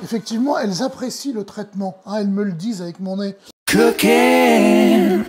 Effectivement, elles apprécient le traitement. Hein, elles me le disent avec mon nez. Cooking.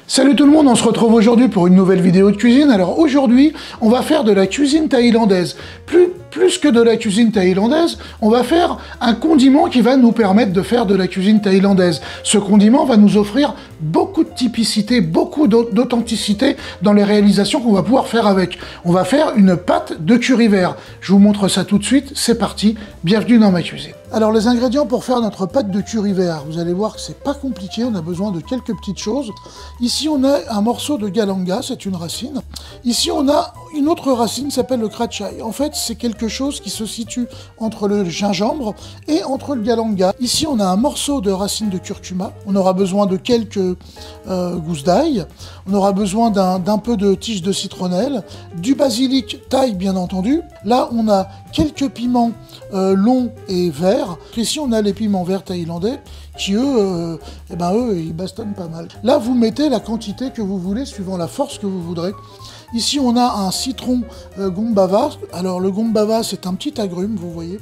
Salut tout le monde, on se retrouve aujourd'hui pour une nouvelle vidéo de cuisine. Alors aujourd'hui, on va faire de la cuisine thaïlandaise. Plus que de la cuisine thaïlandaise, on va faire un condiment qui va nous permettre de faire de la cuisine thaïlandaise. Ce condiment va nous offrir beaucoup de typicité, beaucoup d'authenticité dans les réalisations qu'on va pouvoir faire avec. On va faire une pâte de curry vert. Je vous montre ça tout de suite, c'est parti, bienvenue dans ma cuisine. Alors les ingrédients pour faire notre pâte de curry vert, vous allez voir que c'est pas compliqué, on a besoin de quelques petites choses. Ici on a un morceau de galanga, c'est une racine. Ici on a une autre racine qui s'appelle le kratchai. En fait c'est quelque chose qui se situe entre le gingembre et entre le galanga. Ici on a un morceau de racine de curcuma, on aura besoin de quelques gousses d'ail, on aura besoin d'un peu de tige de citronnelle, du basilic thaï bien entendu. Là on a quelques piments longs et verts. Ici on a les piments verts thaïlandais qui eux, ils bastonnent pas mal. Là vous mettez la quantité que vous voulez suivant la force que vous voudrez. Ici on a un citron gombava. Alors le gombava c'est un petit agrume, vous voyez.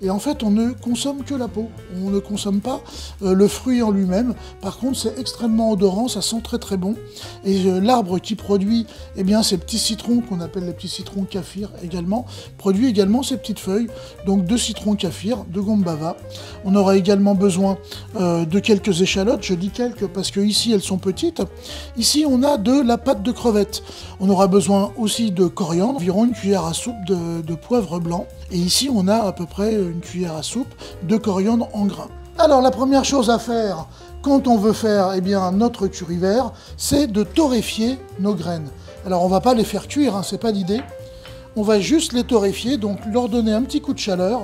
Et en fait, on ne consomme que la peau. On ne consomme pas le fruit en lui-même. Par contre, c'est extrêmement odorant, ça sent très très bon. Et l'arbre qui produit ces petits citrons, qu'on appelle les petits citrons kaffir également, produit également ces petites feuilles. Donc de citrons kaffir, de gombava. On aura également besoin de quelques échalotes. Je dis quelques parce que ici, elles sont petites. Ici, on a de la pâte de crevettes. On aura besoin aussi de coriandre, environ une cuillère à soupe de poivre blanc. Et ici, on a à peu près une cuillère à soupe de coriandre en grains. Alors, la première chose à faire quand on veut faire notre curry vert, c'est de torréfier nos graines. Alors, on ne va pas les faire cuire, hein, c'est pas l'idée. On va juste les torréfier, donc leur donner un petit coup de chaleur.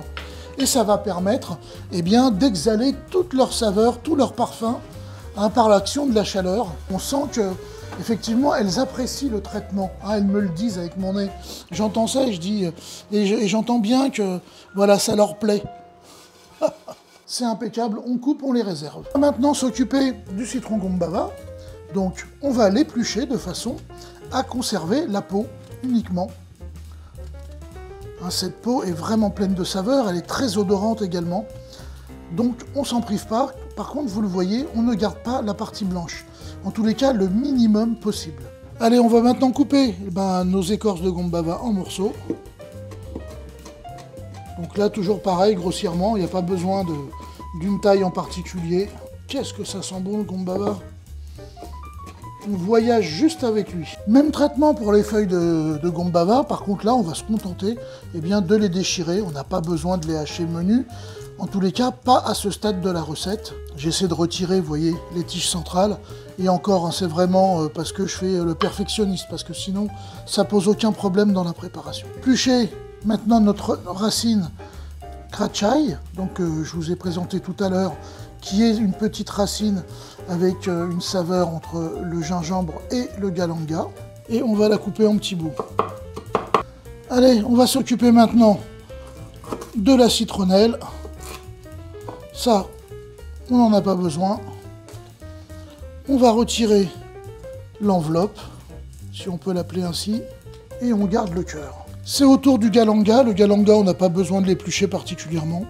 Et ça va permettre d'exhaler toute leur saveur, tout leur parfum par l'action de la chaleur. On sent que effectivement, elles apprécient le traitement. Hein, elles me le disent avec mon nez. J'entends ça et je dis, et j'entends bien que voilà, ça leur plaît. C'est impeccable. On coupe, on les réserve. On va maintenant s'occuper du citron gombava. Donc, on va l'éplucher de façon à conserver la peau uniquement. Hein, cette peau est vraiment pleine de saveurs. Elle est très odorante également. Donc, on s'en prive pas. Par contre, vous le voyez, on ne garde pas la partie blanche. En tous les cas, le minimum possible. Allez, on va maintenant couper nos écorces de gombava en morceaux. Donc là, toujours pareil, grossièrement, il n'y a pas besoin d'une taille en particulier. Qu'est-ce que ça sent bon le gombava! On voyage juste avec lui. Même traitement pour les feuilles de gombava. Par contre, là, on va se contenter de les déchirer. On n'a pas besoin de les hacher menus. En tous les cas, pas à ce stade de la recette. J'essaie de retirer, vous voyez, les tiges centrales. Et encore, hein, c'est vraiment parce que je fais le perfectionniste, parce que sinon, ça pose aucun problème dans la préparation. Éplucher maintenant notre racine kratchai, donc je vous ai présenté tout à l'heure, qui est une petite racine avec une saveur entre le gingembre et le galanga. Et on va la couper en petits bouts. Allez, on va s'occuper maintenant de la citronnelle. Ça, on n'en a pas besoin. On va retirer l'enveloppe, si on peut l'appeler ainsi, et on garde le cœur. C'est autour du galanga. Le galanga, on n'a pas besoin de l'éplucher particulièrement.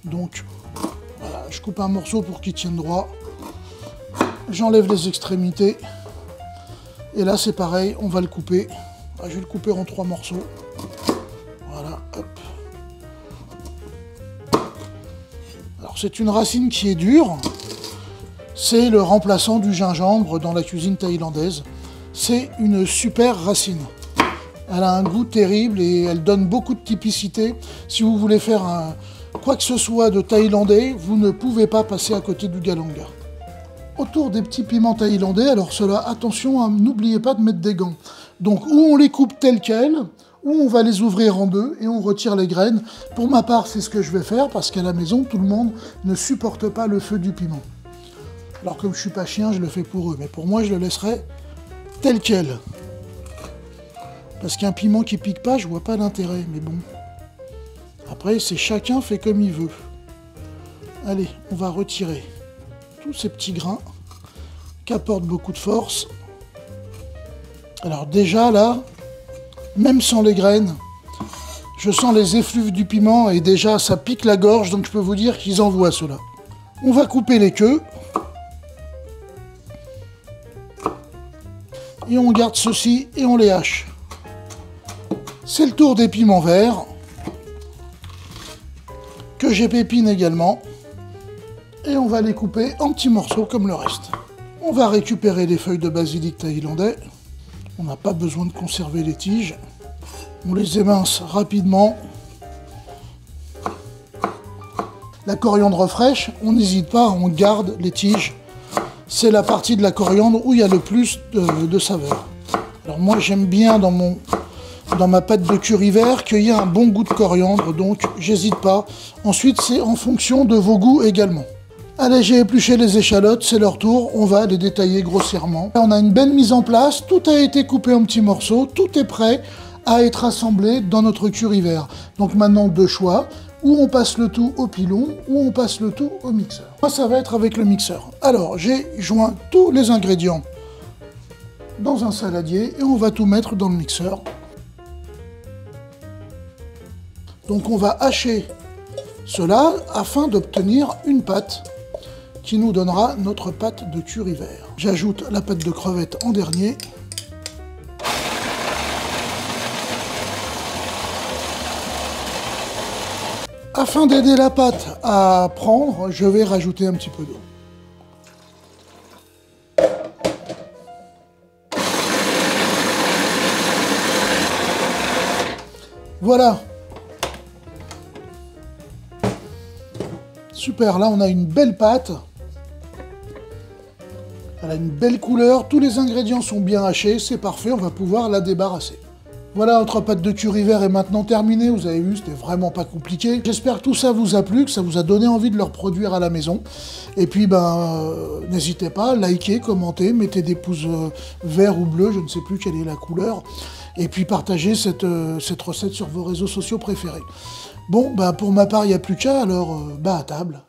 Donc, voilà, je coupe un morceau pour qu'il tienne droit. J'enlève les extrémités. Et là, c'est pareil, on va le couper. Je vais le couper en 3 morceaux. Voilà, hop. Alors, c'est une racine qui est dure. C'est le remplaçant du gingembre dans la cuisine thaïlandaise. C'est une super racine. Elle a un goût terrible et elle donne beaucoup de typicité. Si vous voulez faire quoi que ce soit de thaïlandais, vous ne pouvez pas passer à côté du galanga. Autour des petits piments thaïlandais, alors cela, attention, n'oubliez pas de mettre des gants. Donc, ou on les coupe tels quels, ou on va les ouvrir en deux et on retire les graines. Pour ma part, c'est ce que je vais faire parce qu'à la maison, tout le monde ne supporte pas le feu du piment. Alors comme je suis pas chien, je le fais pour eux. Mais pour moi, je le laisserai tel quel. Parce qu'un piment qui pique pas, je vois pas l'intérêt. Mais bon. Après, c'est chacun fait comme il veut. Allez, on va retirer tous ces petits grains qui apportent beaucoup de force. Alors déjà là, même sans les graines, Je sens les effluves du piment et déjà ça pique la gorge, donc je peux vous dire qu'ils envoient cela. On va couper les queues. Et on garde ceci et on les hache. C'est le tour des piments verts, que j'ai pépine également. Et on va les couper en petits morceaux comme le reste. On va récupérer les feuilles de basilic thaïlandais. On n'a pas besoin de conserver les tiges. On les émince rapidement. La coriandre fraîche, on n'hésite pas, on garde les tiges. C'est la partie de la coriandre où il y a le plus de saveur. Alors moi j'aime bien dans ma pâte de curry vert qu'il y ait un bon goût de coriandre, donc j'hésite pas. Ensuite c'est en fonction de vos goûts également. Allez, j'ai épluché les échalotes, c'est leur tour, on va les détailler grossièrement. On a une belle mise en place, tout a été coupé en petits morceaux, tout est prêt à être assemblé dans notre curry vert. Donc maintenant deux choix, ou on passe le tout au pilon, ou on passe le tout au mixeur. Moi ça va être avec le mixeur. Alors j'ai joint tous les ingrédients dans un saladier et on va tout mettre dans le mixeur. Donc on va hacher cela afin d'obtenir une pâte qui nous donnera notre pâte de curry vert. J'ajoute la pâte de crevettes en dernier. Afin d'aider la pâte à prendre, je vais rajouter un petit peu d'eau. Voilà. Super, là on a une belle pâte. Elle a une belle couleur, tous les ingrédients sont bien hachés, c'est parfait, on va pouvoir la débarrasser. Voilà, notre pâte de curry vert est maintenant terminée, vous avez vu, c'était vraiment pas compliqué. J'espère que tout ça vous a plu, que ça vous a donné envie de le reproduire à la maison. Et puis, n'hésitez pas, likez, commentez, mettez des pouces verts ou bleus, je ne sais plus quelle est la couleur. Et puis partagez cette recette sur vos réseaux sociaux préférés. Bon, pour ma part, il n'y a plus qu'à, alors à table.